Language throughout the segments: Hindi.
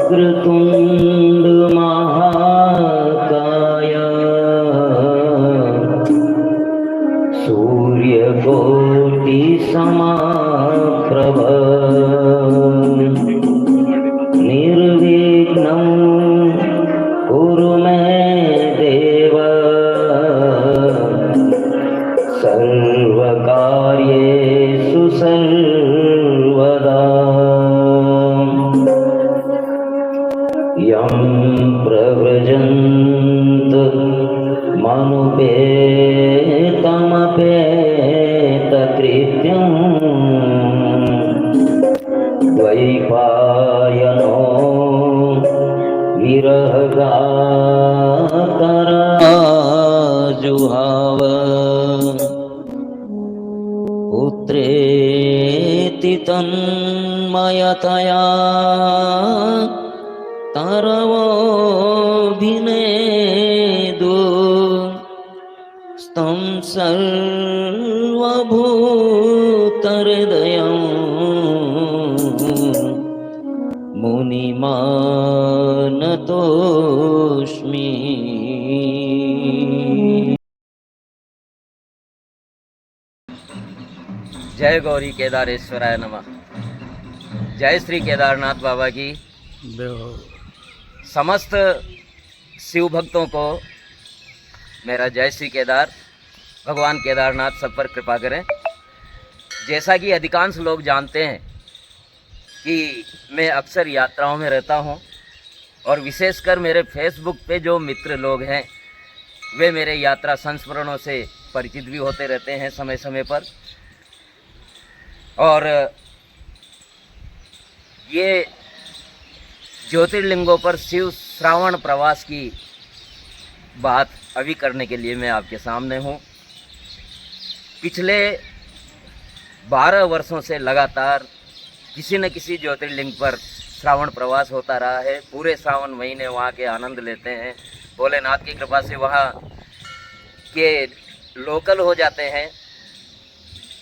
वक्रतुंड महाकाय सूर्यकोटि समप्रभ निर्विघ्नं कुरु मे देव सर्वकार्येषु सर्वदा यं प्रव्रजन्त मनुपेतमपेतकृत्यं द्वैपायनो विरहगातराजुहाव पुत्रेति तन्मयतया तरवोऽभिनेदु स्तं सर्वभूतहृदयं मुनिमानतोऽस्मि। जय गौरी केदारेश्वराय नमः। जय श्री केदारनाथ बाबा की। समस्त शिव भक्तों को मेरा जय श्री केदार। भगवान केदारनाथ सब पर कृपा करें। जैसा कि अधिकांश लोग जानते हैं कि मैं अक्सर यात्राओं में रहता हूं और विशेषकर मेरे फेसबुक पे जो मित्र लोग हैं वे मेरे यात्रा संस्मरणों से परिचित भी होते रहते हैं समय समय पर। और ये ज्योतिर्लिंगों पर शिव श्रावण प्रवास की बात अभी करने के लिए मैं आपके सामने हूँ। पिछले 12 वर्षों से लगातार किसी न किसी ज्योतिर्लिंग पर श्रावण प्रवास होता रहा है। पूरे श्रावण महीने वहाँ के आनंद लेते हैं। भोलेनाथ की कृपा से वहाँ के लोकल हो जाते हैं।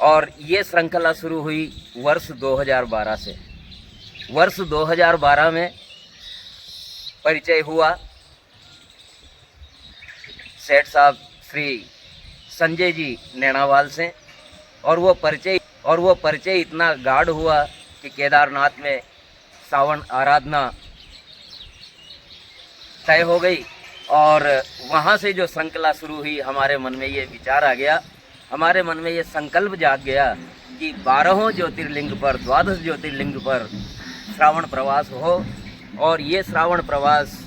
और ये श्रृंखला शुरू हुई वर्ष 2012 से। वर्ष 2012 में परिचय हुआ सेठ साहब श्री संजय जी नैनावाल से, और वो परिचय इतना गाढ़ हुआ कि केदारनाथ में श्रावण आराधना तय हो गई। और वहाँ से जो श्रृंखला शुरू हुई, हमारे मन में ये विचार आ गया, हमारे मन में ये संकल्प जाग गया कि 12 ज्योतिर्लिंग पर, 12 ज्योतिर्लिंग पर श्रावण प्रवास हो। और ये श्रावण प्रवास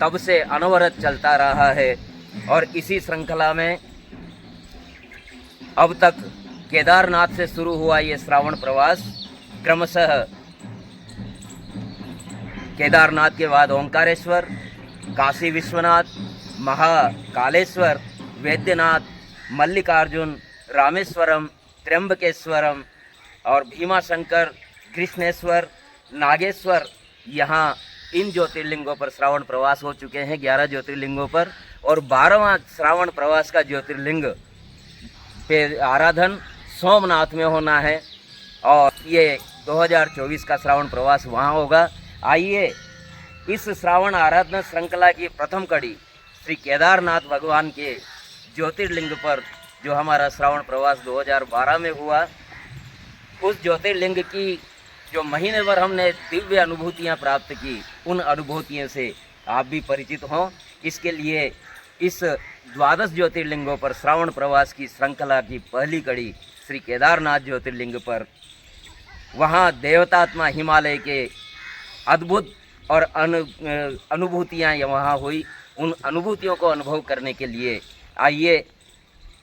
तब से अनवरत चलता रहा है। और इसी श्रृंखला में अब तक केदारनाथ से शुरू हुआ ये श्रावण प्रवास क्रमशः केदारनाथ के बाद ओंकारेश्वर, काशी विश्वनाथ, महाकालेश्वर, वैद्यनाथ, मल्लिकार्जुन, रामेश्वरम, त्र्यंबकेश्वरम और भीमाशंकर, कृष्णेश्वर, नागेश्वर, यहाँ इन ज्योतिर्लिंगों पर श्रावण प्रवास हो चुके हैं, 11 ज्योतिर्लिंगों पर। और 12वां श्रावण प्रवास का ज्योतिर्लिंग पे आराधन सोमनाथ में होना है। और ये 2024 का श्रावण प्रवास वहाँ होगा। आइए इस श्रावण आराधना श्रृंखला की प्रथम कड़ी श्री केदारनाथ भगवान के ज्योतिर्लिंग पर जो हमारा श्रावण प्रवास 2012 में हुआ, उस ज्योतिर्लिंग की जो महीने भर हमने दिव्य अनुभूतियां प्राप्त की, उन अनुभूतियों से आप भी परिचित हों। इसके लिए इस 12 ज्योतिर्लिंगों पर श्रावण प्रवास की श्रृंखला की पहली कड़ी श्री केदारनाथ ज्योतिर्लिंग पर, वहाँ देवतात्मा हिमालय के अद्भुत और अनुभूतियाँ वहाँ हुई। उन अनुभूतियों को अनुभव करने के लिए आइए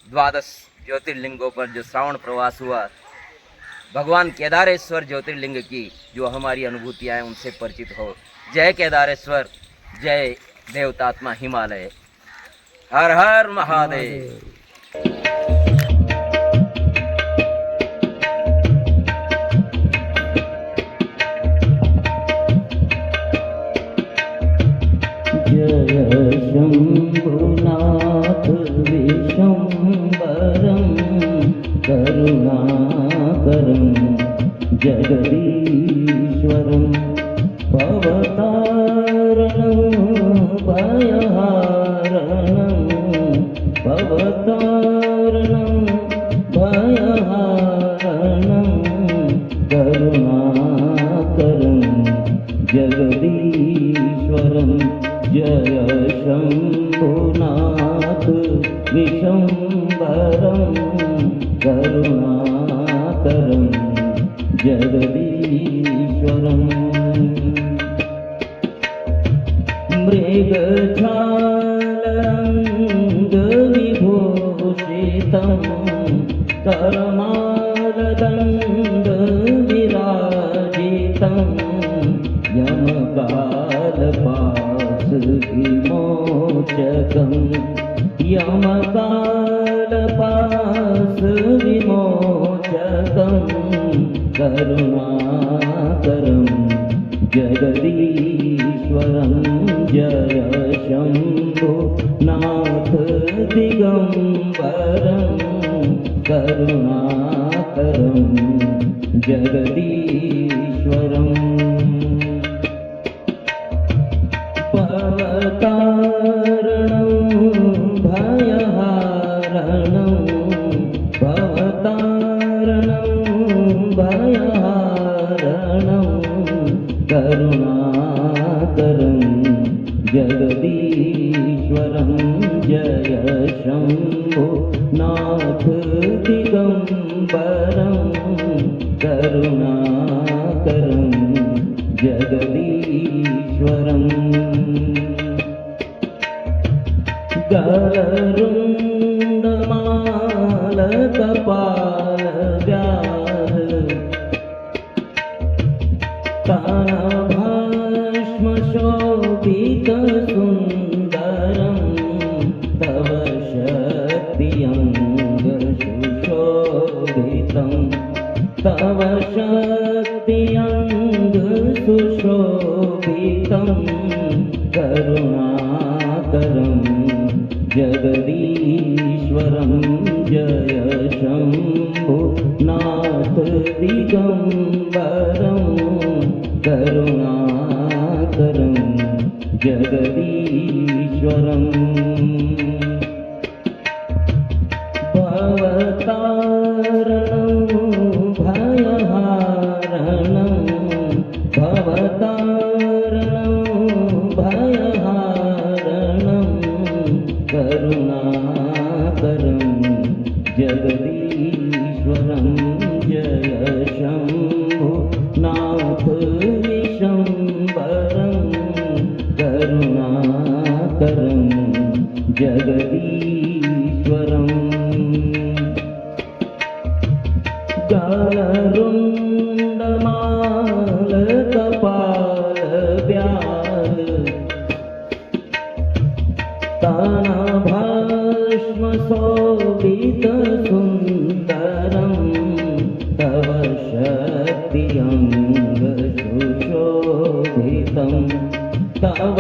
12 ज्योतिर्लिंगों पर जो श्रावण प्रवास हुआ, भगवान केदारेश्वर ज्योतिर्लिंग की जो हमारी अनुभूतियाँ हैं उनसे परिचित हो। जय केदारेश्वर, जय देवतात्मा हिमालय। हर हर महादेव। जय शंभुनाथ विशंभो विशम्बरं करुणाकरं जगदीश्वरम् मृगछालङ्गविभूषितं करमालदण्डविराजितं यमकालपाशविमोचकं यमकालपाशविमोचकं करुणाकरं जगदीश्वरं जय शम्भो नाथ दिगम्बरं करुणाकरं जगदीश्वरम् भवतारणं भयहारणं भवतारणं भयहारणं करुणाकरं जगदीश्वरं जय शम्भो नाथ दिगम्बरं करुणाकरं जगदीश्वरम् गरुडमालकपालव्याल तानभाष्मशोभितसुन्दरं तव शक्त्यङ्गसुशोभितं तव शक्त्यङ्गसुशोभितं करुणाकरं जगदीश्वरं जय शम्भो नाथ दिगम्बरं करुणाकरं जगदीश्वरम् भवतारणं भयहारणं भवतारणं भयहारणं करुणाकरं जगदीश्वरं जय शम्भो नाथ विशम्बरं करुणाकरं जगदीश्वरम् गरुडमालकपालव्याल तानभाष्मशोभितसुन्दरं तव शक्त्यङ्गसुशोभितं तव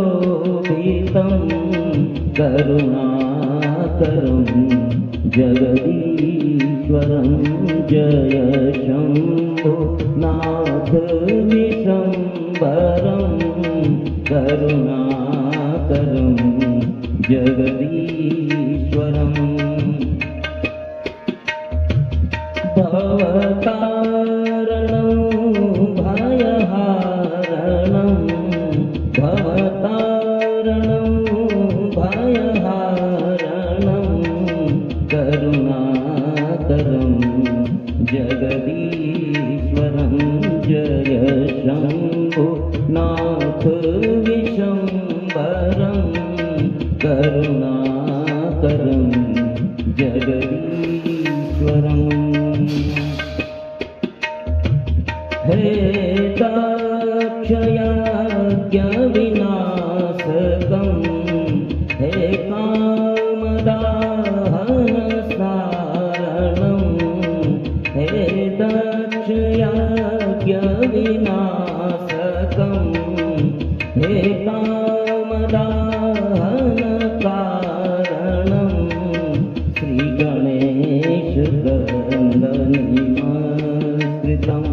अङ्गशक्तिसुशोभितं करुणाकरं जगदीश्वरं जय शम्भो नाथ विशम्बरं करुणाकरं जगदीश्वरम् भवतारणं भयहारणं भवतारणं भयहारणं करुणाकरं जगदीश्वरं जय शम्भो नाथ विशम्बरं करुणाकरं जगदीश्वरम् हे दाक्षयाज्ञविनाशकं हे कामदाहनसारणं हे दाक्षयाज्ञविनाशकं हे कामदाहनकारणं श्रीगणेशकन्दनिमाश्रितं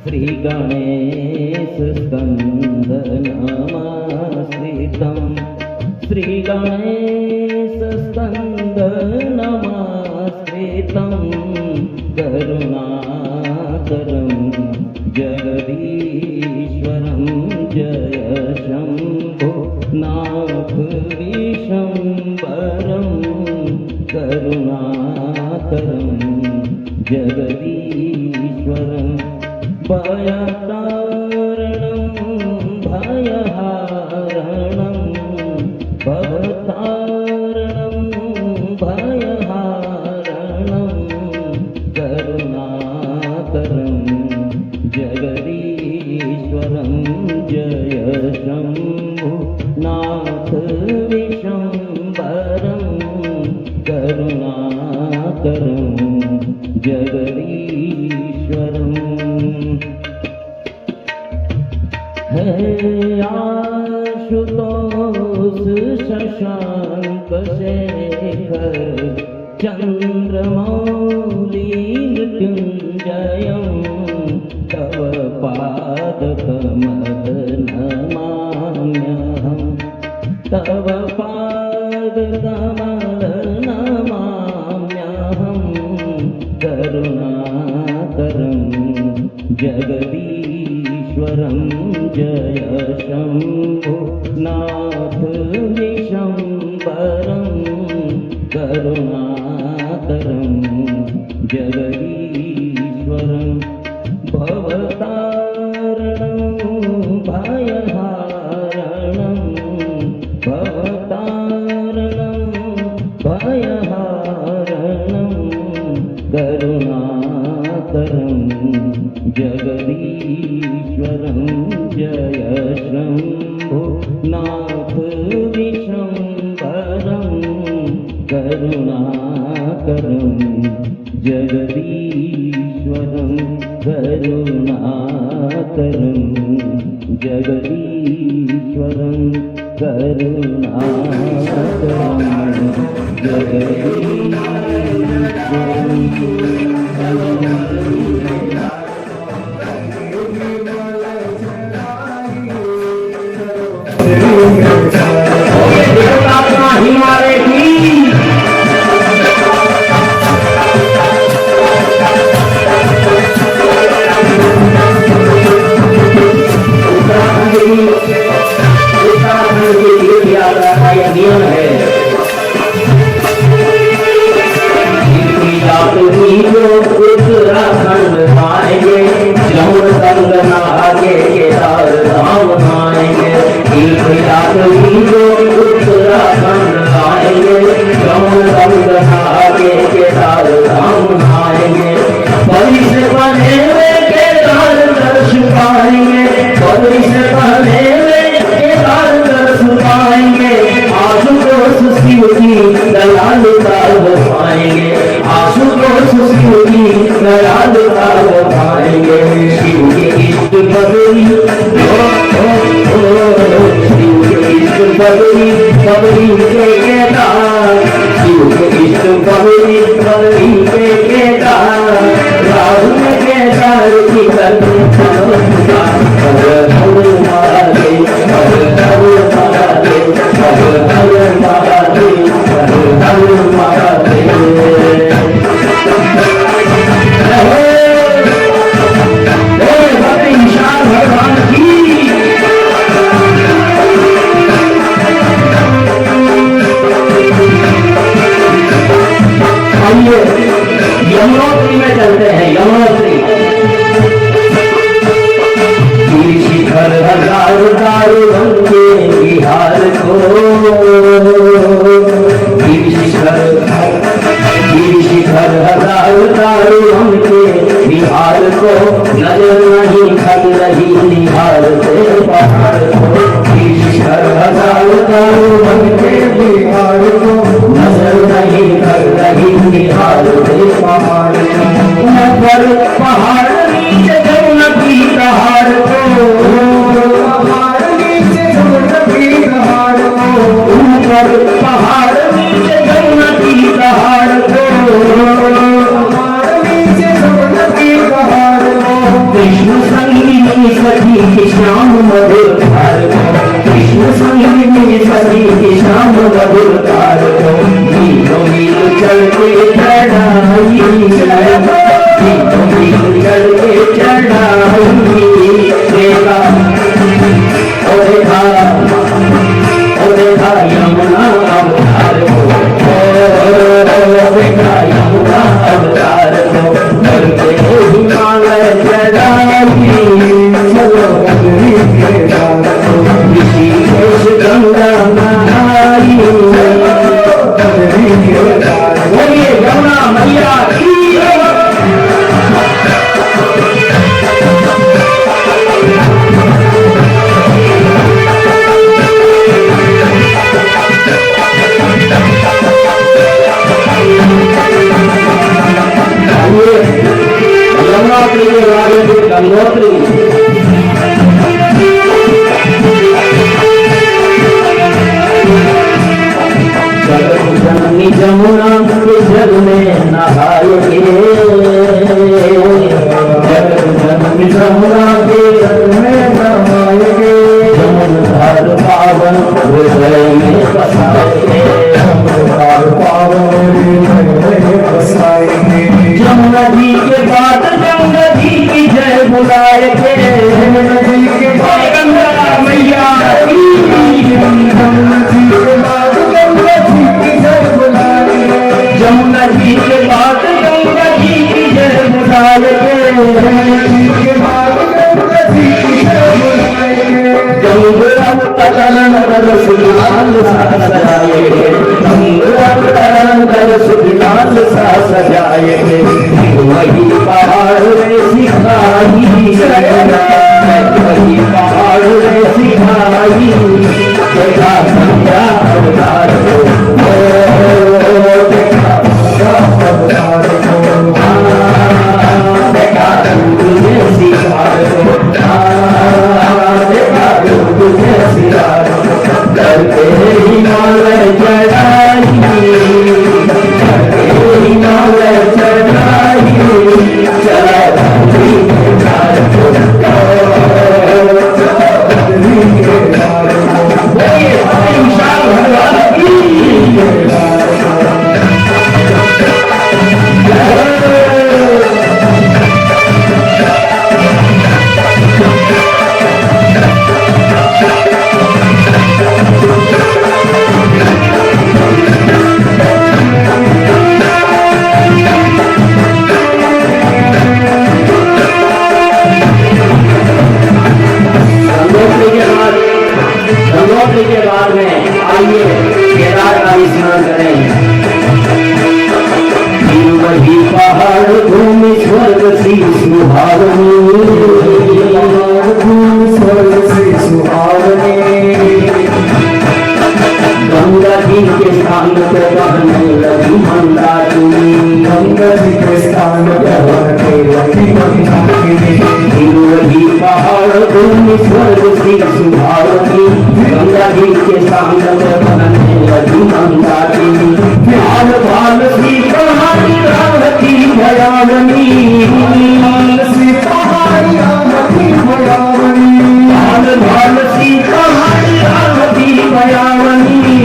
श्रीगणेशस्कन्दनमाश्रितं श्रीगणेशस्कन्दनमाश्रितं करुणाकरं जगदीश्वरं जय शम्भो नाथ विशम्बरं करुणाकरं जगदीश्वरं भयतारणं भयहारणं भवतारणं भयहारणं करुणाकरं जगदीश्वरं जय शम्भु नाथ विशम्बरं करुणाकरं जगदीश्वरं हे आशुतोष शशांक शेखर चंद्रमौली मृत्युंजयं तव पादकमल नमाम्यहं तव पादकमल नमाम्यहं करुणाकरं जगदीश्वरं जय शम्भु नाथ विशम्बरं करुणाकरं जगदीश्वरं भवतारणं भयहारणं भवतारणं भयहारणं करुणाकरं जगदीश्वरं जय शम्भु नाथ विशम्बरं करुणाकरं जगदीश्वरं करुणाकरं जगदीश्वरं करुणाकरं उत्तराखंड आएंगे जमुन संग नहाके केदार धाम आएंगे उत्तराखंड आएंगे जमुन संग नहाके केदार धाम आएंगे बलि से बने हुए केदार दर्शन पाएंगे बलि से बने हुए केदार दर्शन पाएंगे आशुतोष शिव की दयालुता पाएंगे आशुतोष शिव की दयालुता पाएंगे शिव के इष्ट बदरी शिव के इष्ट बदरी बदरी के केदार शिव के इष्ट बदरी बदरी के केदार राहुल केदार की करने यमुनोत्री में चलते हैं यमुनोत्री शिखर हजार दारू बंके बिहार को शिखर हजार दारू बंके बिहार को नजर नहीं खल रही निहार से पहाड़ को शिखर हजार दारू बंके बिहार को नजर नहीं खल रही निहार से पहाड़ पर पहाड़ नीचे जमुनकी पहाड़ को पहाड़ नीचे जमुनकी पहाड़ को ऊपर पहाड़ नीचे जमुनकी पहाड़ को पहाड़ नीचे जमुनकी पहाड़ को कृष्ण संगीत सखी के श्याम मधुर धार को कृष्ण संगीत सखी के श्याम मधुर धार को मीलों मील चल के चढ़ाई चल के चढ़ाई देखा ओ देखा नहाई। बोलिए यमुना मैया की। यमुनोत्री के बाद में गंगोत्री। जननी जमुना के जल में नहाएंगे, जननी जमुना के जल में नहाएंगे, जमुनधार पावन हृदय में बसाएंगे, जमुनधार पावन हृदय में बसाएंगे। जमुना जी के बाद गंगा जी की जय बुलाएंगे, जमुना जी के बाद गंगा मैया की, जमुना जी के बाद गंगा जी की जय बुलाएंगे, जमुना जी के बाद गंगा जी की जय बुलाएंगे, जमुना जी के बाद गंगा जी की जय बुलाएंगे। गंगा तरण कर सुलाल सा सजाएंगे, गंगा तरण कर सुलाल सा सजाएंगे। वही पहाड़ में सिखाई, वही पहाड़ में सिखाई, देखा संध्या अवतार को, देखा संध्या अवतार को, देखा तुझे सिखार को, देखा तुझे सिखार को। करके हिमालय चढ़ाई, करके हिमालय चढ़ाई, चला धरती के द्वार को, धरती के द्वार को। बोलिए विशाल भगवान की गंगोत्री के बाद में आइए केदार का स्मरण करें। वही पहाड़ भूमि स्वर्ग सी सुहावनी, स्वर्ग सी सुहावनी। गंगा जी के स्थान पे बहने लगी मंदाकिनी, गंगा जी के स्थान पे बहने लगी मंदाकिनी। वही पहाड़ भूमि स्वर्ग सी सुहावनी, गंगा जी के स्थान पे बहने लगी मंदाकिनी। भाल भाल सी पहाड़ी रावती भयावनी, भाल सी पहाड़ी रावती भयावनी, भाल भाल सी पहाड़ी रावती भयावनी,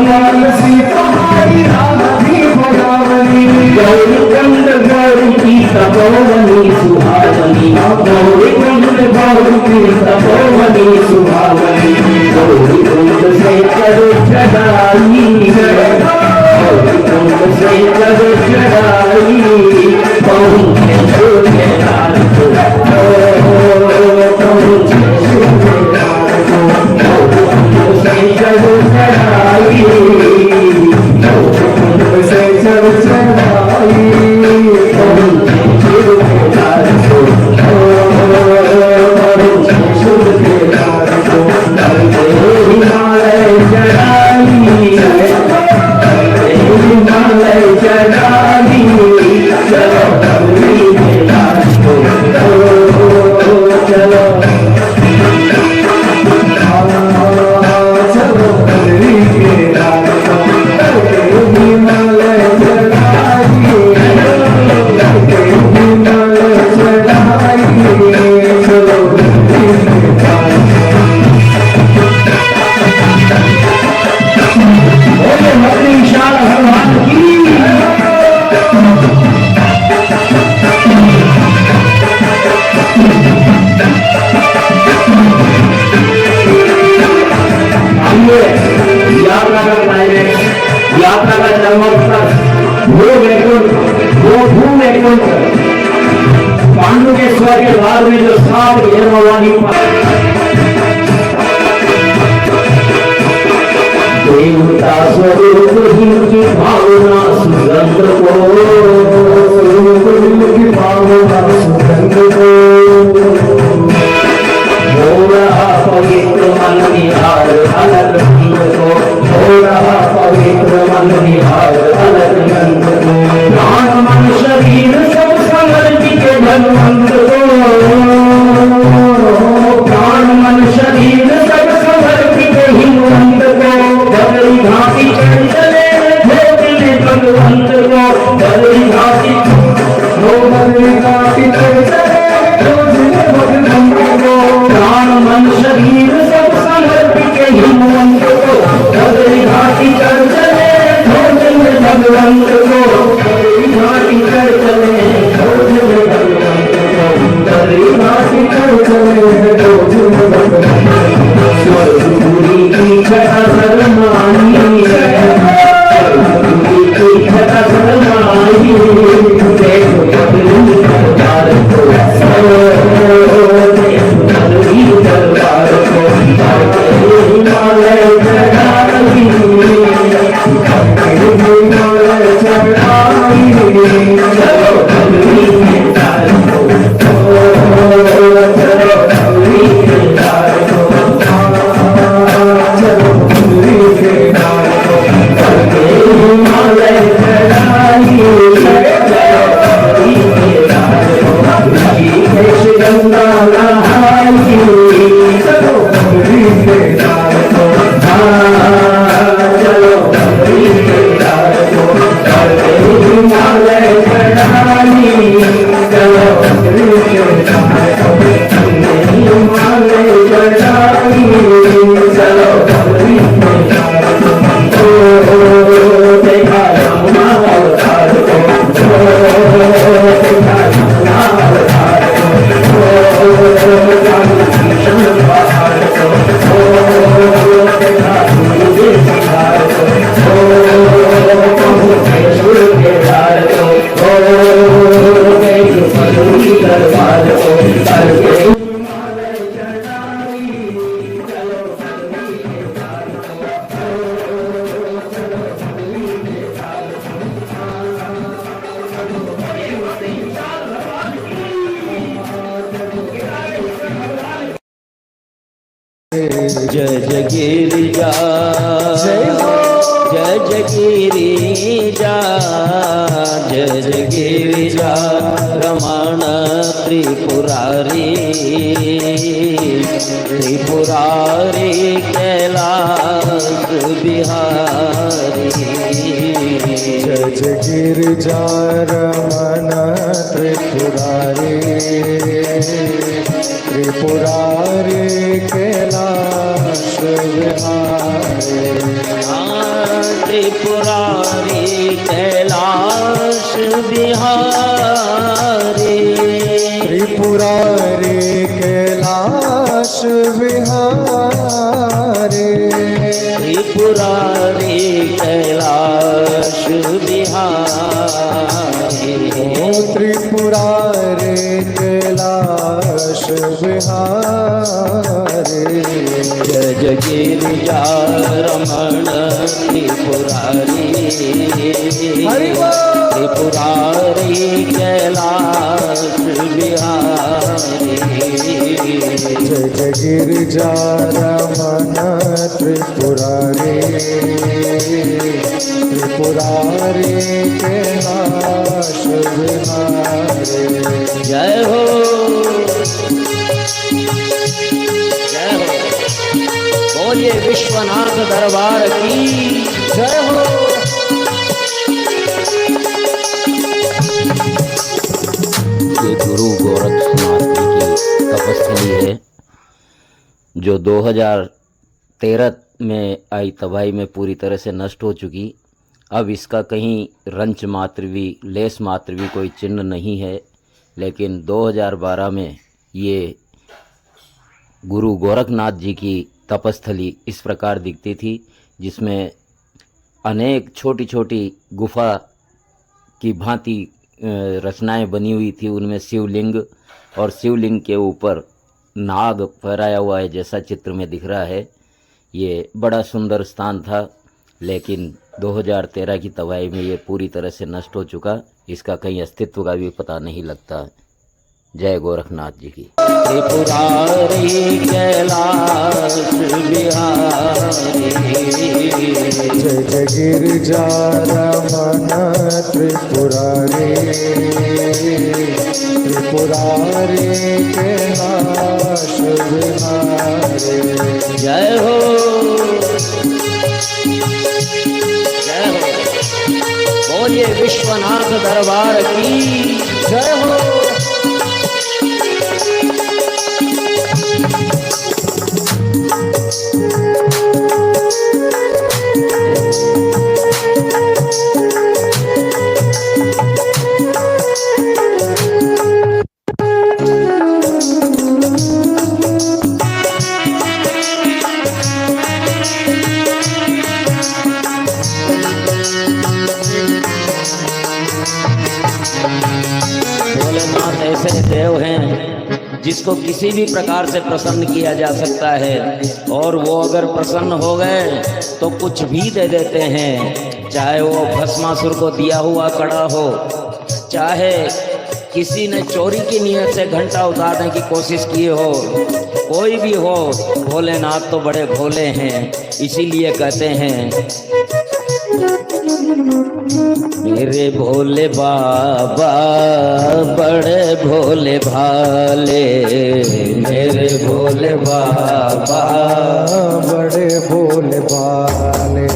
भाल सी पहाड़ी रावती भयावनी। गौरी कुंड गौरी की तपोवनी सुहावनी, गौरी कुंड गौरी की तपोवनी सुहावनी। गौरी कुंड से करो चढ़ाई, गौरी कुंड से करो चढ़ाई, पहुँचे सूर्यनाथ को, पहुँचे सूर्यनाथ को। गौरी कुंड से करो चढ़ाई, गौरी कुंड से करो चढ़ाई, पहुँचे सूर्यनाथ को, पहुँचे सूर्यनाथ को। करके हिमालय चढ़ाई, हिमालय चढ़ाई, चलो धरती के राज को, चलो चलो धरती के राज को। हिमालय चढ़ाई, हिमालय चढ़ाई, चलो धरती के राज को। बोले भक्ति विशाल भगवान की। आइए यात्रा का क्लाइमेक्स, यात्रा का जन्मोत्सव, भूवैकुंठ पांडु के स्वर के द्वार में जो 7 घेर भवानी स्वरूप की भावना सुगंध को, स्वरूप की भावना सुगंध को, हो रहा पवित्र मन निहार अलग रंग को, हो रहा पवित्र मन निहार अलग रंग को, प्राण मन शरीर सब समर्पित भगवंत को, प्राण मन शरीर सब समर्पित हिमवंत को, बदली घाटी चढ़ चले भोगले भगवंत को, बदली घाटी चढ़ चले भोगले भगवंत को, प्राण मन शरीर सब समर्पित हिमवंत को, बदली घाटी चढ़ चले भोगले भगवंत को, बदली घाटी चढ़ चले भोगले भगवंत को, बदली घाटी चढ़ चले भोगले भगवंत को, स्वर्गपुरी की छटा शरमाई है, स्वर्गपुरी की छटा शरमाई, देखो बदली दरबार को, देखो बदली दरबार को, हिमालय चढ़ाई, हिमालय चढ़ाई, चलो बदली दरबार को, चलो बदली दरबार को, चलो बदली दरबार को, हिमालय चढ़ाई, चलो बदली दरबार को, ऋषिकेश गंगा नहाई, चलो बदली दरबार को, चलो बदली दरबार को, हिमालय चढ़ाई, चलो बदली दरबार को, हिमालय चढ़ाई, चलो बदली दरबार को, देखा यमुना अवतार को, देखा यमुना अवतार को, कृष्ण पहाड़ को, देखा सूर्य सितार को, कैशोर केदार को, देखो बदली दरबार को, करके हिमालय चढ़ाई, चलो बदली दरबार को, चलो बदली दरबार जय जय गिरिजा, जय जय गिरिजा, जय जय गिरिजा, रमण त्रिपुरारी, त्रिपुरारी कैलाश बिहारी, जय जय गिरिजा रमण त्रिपुरारी, त्रिपुरारी कैलाश बिहारी, त्रिपुरारी कैलाश बिहारी, त्रिपुरारी कैलाश बिहारी, त्रिपुरारी कैलाश बिहारी, त्रिपुरारी कैलाश बिहारी, जय जय गिरिजा रमण त्रिपुरारी, त्रिपुरारी कैलाश बिहारी, जय जय गिरिजा रमण त्रिपुरारी, त्रिपुरारी कैलाश बिहारी, जय हो जय हो, बोलिए विश्वनाथ दरबार की जय हो। ये गुरु गोरखनाथ जी की तपस्थली है जो 2013 में आई तबाही में पूरी तरह से नष्ट हो चुकी। अब इसका कहीं रंच मात्र भी, लेस मात्र भी कोई चिन्ह नहीं है, लेकिन 2012 में ये गुरु गोरखनाथ जी की तपस्थली इस प्रकार दिखती थी, जिसमें अनेक छोटी छोटी गुफा की भांति रचनाएं बनी हुई थी। उनमें शिवलिंग और शिवलिंग के ऊपर नाग फहराया हुआ है, जैसा चित्र में दिख रहा है। ये बड़ा सुंदर स्थान था। लेकिन 2013 की तबाही में ये पूरी तरह से नष्ट हो चुका, इसका कहीं अस्तित्व का भी पता नहीं लगता। जय गोरखनाथ जी की। त्रिपुरारी कैलाश बिहारी, जय जय गिरिजा रमन त्रिपुरारी, त्रिपुरारी के नाश बिहारी। जय हो जय हो। बोलिए विश्वनाथ दरबार की जय हो। भोलेनाथ ऐसे देव हैं जिसको किसी भी प्रकार से प्रसन्न किया जा सकता है, और वो अगर प्रसन्न हो गए तो कुछ भी दे देते हैं। चाहे वो भस्मासुर को दिया हुआ कड़ा हो, चाहे किसी ने चोरी की नीयत से घंटा उतारने की कोशिश की हो, कोई भी हो, भोलेनाथ तो बड़े भोले हैं। इसीलिए कहते हैं मेरे भोले बाबा बड़े भोले भाले, मेरे भोले बाबा बड़े भोले भाले,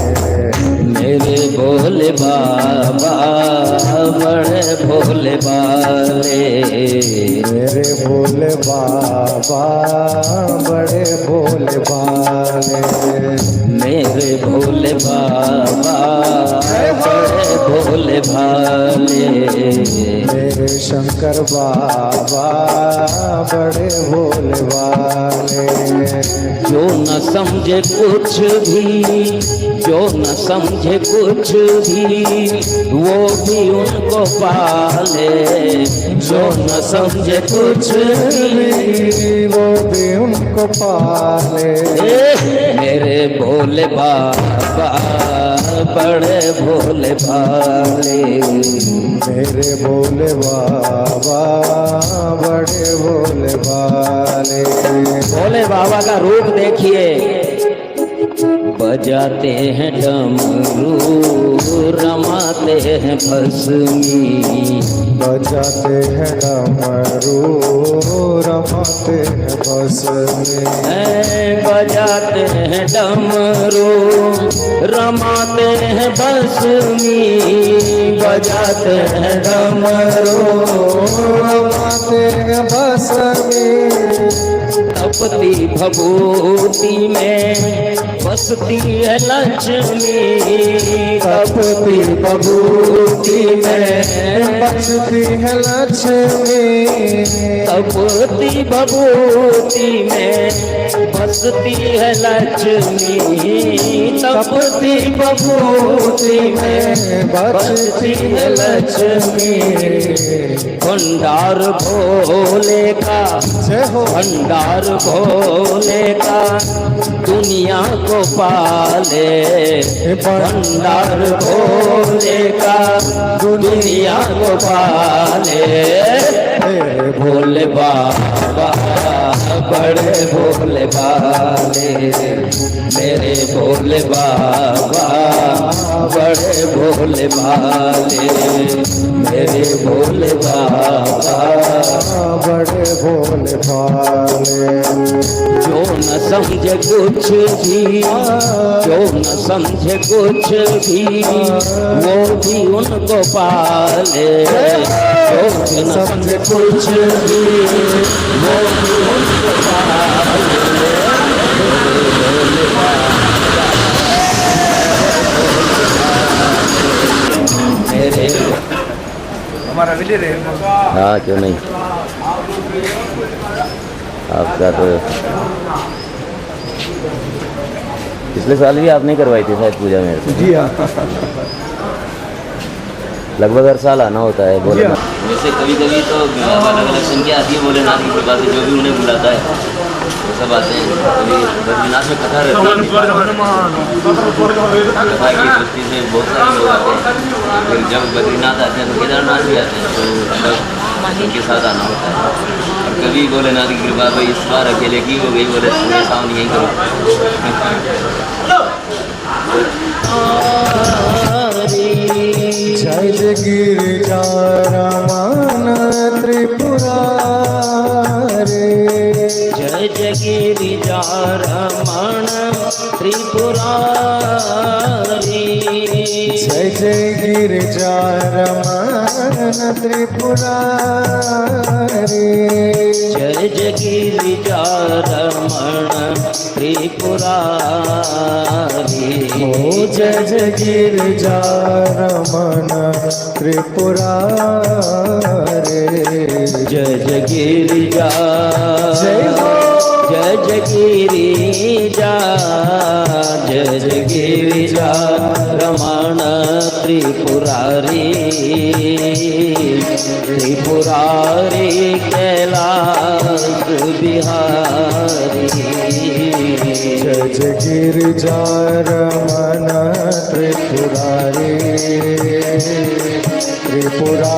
मेरे भोले बाबा बड़े भोले भाले, मेरे भोले बाबा बड़े भोले भाले, मेरे भोले बाबा बड़े भोले भाले, मेरे शंकर बाबा बड़े भोले भाले। जो न समझे कुछ भी, जो न समझे कुछ भी, वो भी उनको पाले। जो न समझे कुछ भी, वो भी उनको पाले। मेरे भोले बाबा बड़े भोले भाले, मेरे भोले बाबा बड़े भोले भाले। भोले बाबा का रूप देखिए, बजाते हैं डमरू, रमाते हैं भस्मी, बजाते हैं डमरू, रमाते हैं भस्मी, बजाते हैं डमरू, रमाते हैं भस्मी, बजाते हैं डमरू, रमाते हैं भस्मी। तपती भभूति में बसती है लक्ष्मी, तपती भभूति में बसती है लक्ष्मी, तपती भभूति में बसती है लक्ष्मी, तपती भभूति में बसती है लक्ष्मी। भंडार भोले का, जय हो। भंडार भोले का दुनिया को पाले, भंडार भोले का दुनिया को पाले। मेरे भोले बाबा बड़े भोले भाले, मेरे भोले बाबा बड़े भोले भाले, मेरे भोले बाबा बड़े भोले भाले। जो न समझे कुछ भी, जो न समझे कुछ भी, वो भी उनको पाले। जो न समझे कुछ भी, वो भी उनको पाले। मेरे हमारा विले रहे। हाँ क्यों नहीं, आपका तो पिछले साल भी आपने करवाई थी शायद पूजा मेरे से। जी हाँ, लगभग हर साल आना होता है भोलेनाथ। वैसे कभी कभी तो अलग अलग संख्या आती है भोलेनाथ की कृपा से, जो भी उन्हें बुलाता है। वो सब आते हैं। कभी बद्रीनाथ में कथा रहती है, कथा की दृष्टि से बहुत सारे लोग आते हैं। फिर जब बद्रीनाथ आते हैं तो केदारनाथ भी आते हैं, तो सब उनके साथ आना होता है। और कभी भोलेनाथ की कृपा भाई इस बार अकेले की हो गई, बोले सुबह शाम यहीं करो। जय जय गिरिजा रमण त्रिपुरारे, जय जय गिरिजा रमण त्रिपुरारी, जय जय गिरिजा रमण त्रिपुरारे, जय जय गिरिजा रमण त्रिपुरारी, ओ जय जय गिरिजा रमण त्रिपुरारे, जय जय गिरिजा, जय हो जय जय गिरिजा, जय जय गिरिजा रमण त्रिपुरारी, त्रिपुरारी कैलाश बिहारी, जय जय गिरिजा रमण त्रिपुरारे, त्रिपुरा